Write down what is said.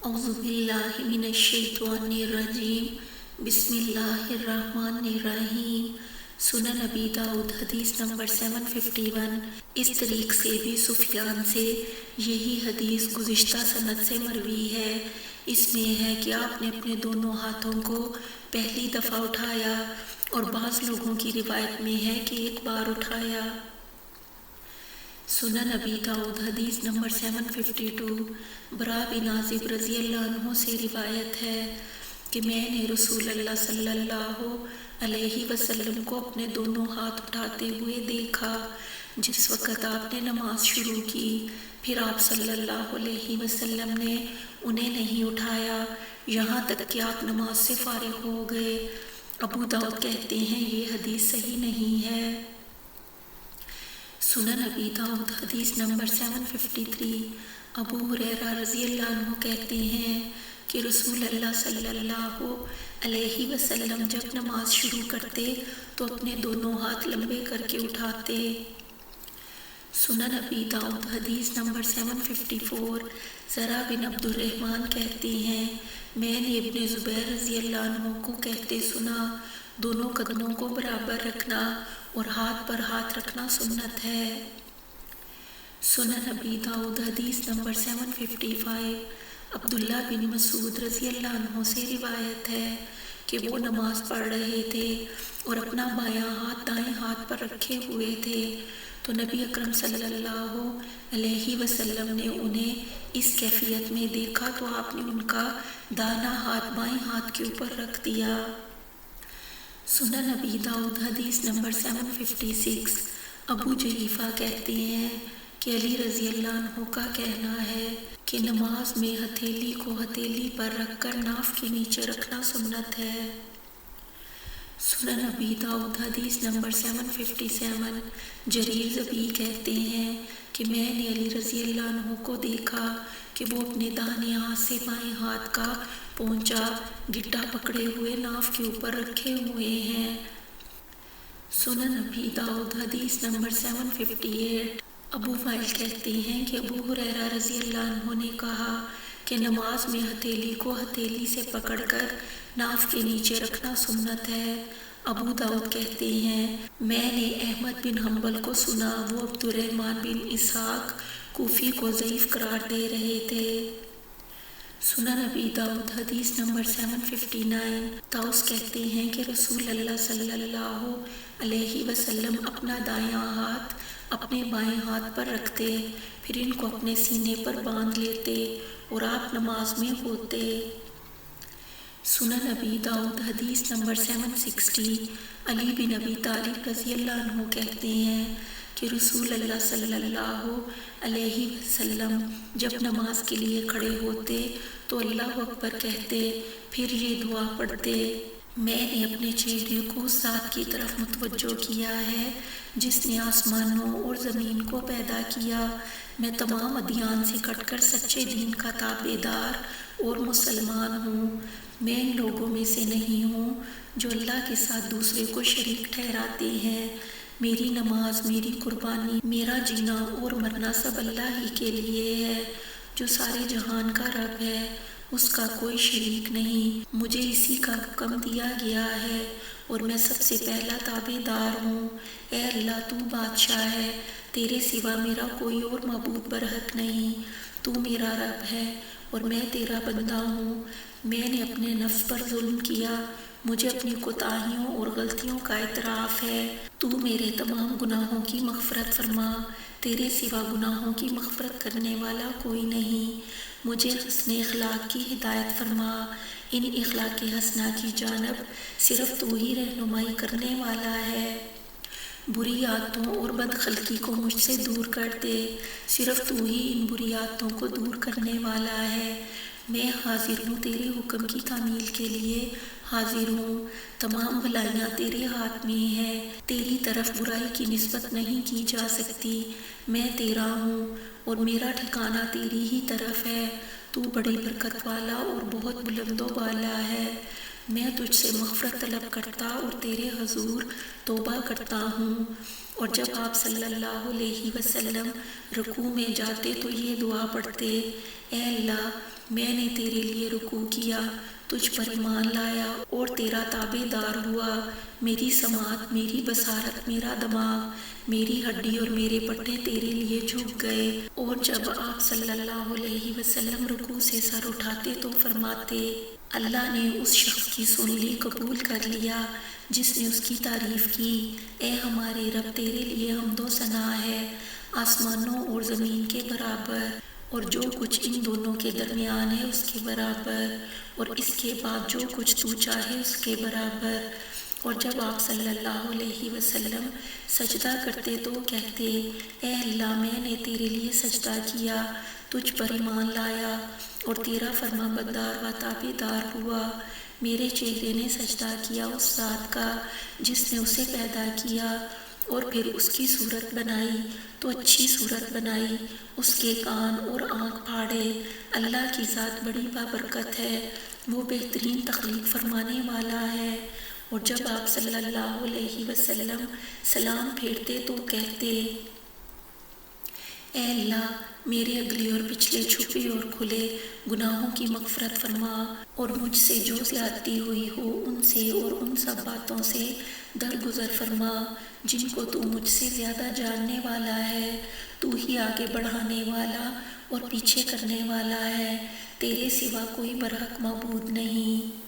اعوذ باللہ من الشیطان الرجیم بسم اللہ الرحمن الرحیم۔ سنن ابی داؤد حدیث نمبر 751۔ اس طریق سے بھی سفیان سے یہی حدیث گزشتہ سند سے مروی ہے۔ اس میں ہے کہ آپ نے اپنے دونوں ہاتھوں کو پہلی دفعہ اٹھایا، اور بعض لوگوں کی روایت میں ہے کہ ایک بار اٹھایا۔ سنن ابی داؤد حدیث نمبر 752۔ برا بن عازب رضی اللہ عنہ سے روایت ہے کہ میں نے رسول اللہ صلی اللہ علیہ وسلم کو اپنے دونوں ہاتھ اٹھاتے ہوئے دیکھا جس وقت آپ نے نماز شروع کی، پھر آپ صلی اللہ علیہ وسلم نے انہیں نہیں اٹھایا یہاں تک کہ آپ نماز سے فارغ ہو گئے۔ ابو داؤد کہتے ہیں یہ حدیث صحیح نہیں ہے۔ سنن ابی داؤد حدیث نمبر 753۔ ابو ہریرہ رضی اللہ عنہ کہتے ہیں کہ رسول اللہ صلی اللہ علیہ وسلم جب نماز شروع کرتے تو اپنے دونوں ہاتھ لمبے کر کے اٹھاتے۔ سنن ابی داؤد حدیث نمبر 754۔ زرع بن عبد الرحمن کہتے ہیں میں نے ابن زبیر رضی اللہ عنہ کو کہتے سنا، دونوں قدموں کو برابر رکھنا اور ہاتھ پر ہاتھ رکھنا سنت ہے۔ سنن ابی داؤد حدیث نمبر 755۔ عبداللہ بن مسعود رضی اللہ عنہ سے روایت ہے کہ وہ نماز پڑھ رہے تھے اور اپنا بایاں ہاتھ دائیں ہاتھ پر رکھے ہوئے تھے، تو نبی اکرم صلی اللہ علیہ وسلم نے انہیں اس کیفیت میں دیکھا تو آپ نے ان کا داہنا ہاتھ بائیں ہاتھ کے اوپر رکھ دیا۔ سنن ابی داؤد حدیث نمبر 756۔ ابو جحیفہ کہتے ہیں کہ علی رضی اللہ عنہ کا کہنا ہے کہ نماز میں ہتھیلی کو ہتھیلی پر رکھ کر ناف کے نیچے رکھنا سنت ہے۔ سنن ابی داؤد حدیث نمبر 757۔ جریر ضبی کہتے ہیں کہ میں نے علی رضی اللہ عنہ کو دیکھا کہ وہ اپنے داہنے ہاتھ سے بائیں ہاتھ کا پونچا گٹا پکڑے ہوئے ناف کے اوپر رکھے ہوئے ہیں۔ سنن ابی داؤد حدیث نمبر 758۔ ابو وائل کہتے ہیں کہ ابو ہریرہ رضی اللہ عنہ نے کہا کہ نماز میں ہتھیلی کو ہتھیلی سے پکڑ کر ناف کے نیچے رکھنا سنت ہے۔ ابو داؤد کہتے ہیں میں نے احمد بن حنبل کو سنا، وہ عبد الرحمن بن اسحاق کوفی کو ضعیف قرار دے رہے تھے۔ سنن ابی داؤد حدیث نمبر 759۔ طاؤس کہتے ہیں کہ رسول اللہ صلی اللہ علیہ وسلم اپنا دایاں ہاتھ اپنے بائیں ہاتھ پر رکھتے، پھر ان کو اپنے سینے پر باندھ لیتے اور آپ نماز میں ہوتے۔ سنن ابی داؤد حدیث نمبر 760۔ علی بن ابی طالب رضی اللہ عنہ کہتے ہیں کہ رسول اللہ صلی اللہ علیہ وسلم جب نماز کے لیے کھڑے ہوتے تو اللہ اکبر کہتے، پھر یہ دعا پڑھتے، میں نے اپنے چہرے کو اس ذات کی طرف متوجہ کیا ہے جس نے آسمانوں اور زمین کو پیدا کیا، میں تمام ادیان سے کٹ کر سچے دین کا تابع دار اور مسلمان ہوں، میں ان لوگوں میں سے نہیں ہوں جو اللہ کے ساتھ دوسرے کو شریک ٹھہراتے ہیں، میری نماز، میری قربانی، میرا جینا اور مرنا سب اللہ ہی کے لیے ہے جو سارے جہان کا رب ہے، اس کا کوئی شریک نہیں، مجھے اسی کا حکم دیا گیا ہے اور میں سب سے پہلا تابع دار ہوں، اے اللہ تو بادشاہ ہے، تیرے سوا میرا کوئی اور معبود برحق نہیں، تو میرا رب ہے اور میں تیرا بندہ ہوں، میں نے اپنے نفس پر ظلم کیا، مجھے اپنی کوتاہیوں اور غلطیوں کا اعتراف ہے، تو میرے تمام گناہوں کی مغفرت فرما، تیرے سوا گناہوں کی مغفرت کرنے والا کوئی نہیں، مجھے حسن اخلاق کی ہدایت فرما، ان اخلاق حسنہ کی جانب صرف تو ہی رہنمائی کرنے والا ہے، بری عادتوں اور بدخلقی کو مجھ سے دور کر دے، صرف تو ہی ان بری عادتوں کو دور کرنے والا ہے، میں حاضر ہوں تیرے حکم کی تعمیل کے لیے حاضر ہوں، تمام بھلائیاں تیرے ہاتھ میں ہیں، تیری طرف برائی کی نسبت نہیں کی جا سکتی، میں تیرا ہوں اور میرا ٹھکانہ تیری ہی طرف ہے، تو بڑی برکت والا اور بہت بلند و بالا ہے، میں تجھ سے مغفرت طلب کرتا اور تیرے حضور توبہ کرتا ہوں اور جب آپ صلی اللہ علیہ وسلم رکوع میں جاتے تو یہ دعا پڑھتے، اے اللہ میں نے تیرے لیے رکوع کیا، تجھ پر ایمان لایا اور تیرا تابع دار ہوا، میری سماعت، میری بصارت، میرا دماغ، میری ہڈی اور میرے پٹھے تیرے لیے جھک گئے۔ اور جب آپ صلی اللہ علیہ وسلم رکوع سے سر اٹھاتے تو فرماتے، اللہ نے اس شخص کی سن لی، قبول کر لیا جس نے اس کی تعریف کی۔ اے ہمارے رب تیرے لیے حمد و ثنا ہے، آسمانوں اور زمین کے برابر اور جو کچھ ان دونوں کے درمیان ہے اس کے برابر، اور اس کے بعد جو کچھ تو چاہے اس کے برابر۔ اور جب آپ صلی اللہ علیہ وسلم سجدہ کرتے تو کہتے، اے اللہ میں نے تیرے لیے سجدہ کیا، تجھ پر ایمان لایا اور تیرا فرما بردار و تابع دار ہوا، میرے چہرے نے سجدہ کیا اس ذات کا جس نے اسے پیدا کیا اور پھر اس کی صورت بنائی تو اچھی صورت بنائی، اس کے کان اور آنکھ پھاڑے، اللہ کی ذات بڑی بابرکت ہے، وہ بہترین تخلیق فرمانے والا ہے۔ اور جب آپ صلی اللہ علیہ وسلم سلام پھیرتے تو کہتے، اے اللہ میرے اگلے اور پچھلے چھپے اور کھلے گناہوں کی مغفرت فرما، اور مجھ سے جو زیادتی ہوئی ہو ان سے اور ان سب باتوں سے درگزر فرما جن کو تو مجھ سے زیادہ جاننے والا ہے، تو ہی آگے بڑھانے والا اور پیچھے کرنے والا ہے، تیرے سوا کوئی برحق معبود نہیں۔